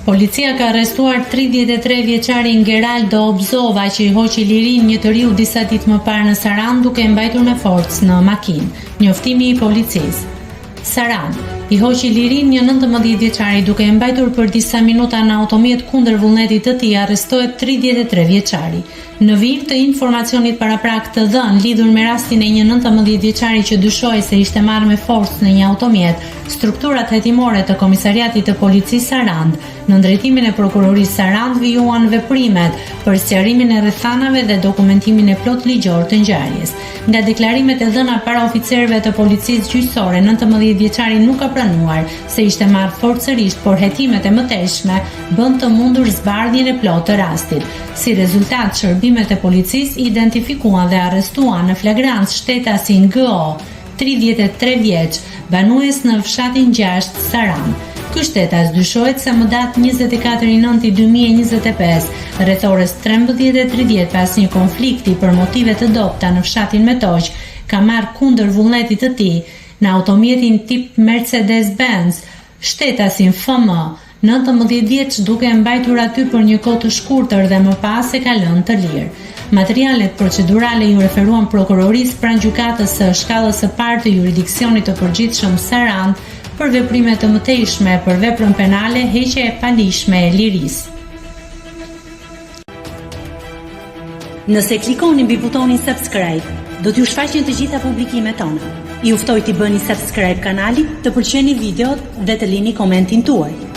Policia ka arrestuar 33 vjeçarin Geraldo Obzova që i hoqi lirinë një të riu disa ditë më parë në Saran duke mbajtur me forcë në makinë. Njoftimi i policisë. Saran i hoqi lirinë një 19 vjeçari duke e mbajtur për disa minuta në automjet kundër vullnetit të tij, arrestohet 33 vjeçari. Në vijim të informacionit paraprak të dhënë lidhur me rastin e një 19 vjeçari që dyshohej se ishte marrë me forcë në një automjet, strukturat hetimore të Komisariatit të Policisë Sarand në drejtimin e Prokurorisë Sarand vijuan veprimet për sqarimin e rrethanave dhe dokumentimin e plot ligjor të ngjarjes. Nga deklarimet e dhëna para oficerëve të policisë gjyqësore, 19 vjeçari nuk ka pranuar se ishte marrë forcërisht, por hetimet e mëtejshme bën të mundur zbardhjen e plotë të rastit. Si rezultat, shërbimet e policisë identifikuan dhe arrestuan në flagrancë shtetasin GO, 33 vjeç, banues në fshatin 6 Saran. Ky shtetas dyshohet se më datë 24/9/2025, rreth orës 13:30 pas një konflikti për motive të dobta në fshatin Metoq, ka marrë kundër vullnetit të tij në automjetin tip Mercedes-Benz, shtetasin FM, 19 vjeç, duke e mbajtur aty për një kohë të shkurtër dhe më pas e ka lënë të lirë. Materialet procedurale ju referuan prokurorisë pranë gjykatës së shkallës së parë të jurisdiksionit të përgjithshëm Sarand për veprime të mëtejshme për veprën penale heqje e palishme e lirisë. Nëse klikoni mbi butonin subscribe, do t'ju shfaqen të gjitha publikimet tona. Ju ftoj t'i bëni subscribe kanalit, të pëlqeni videot dhe të lini komentin tuaj.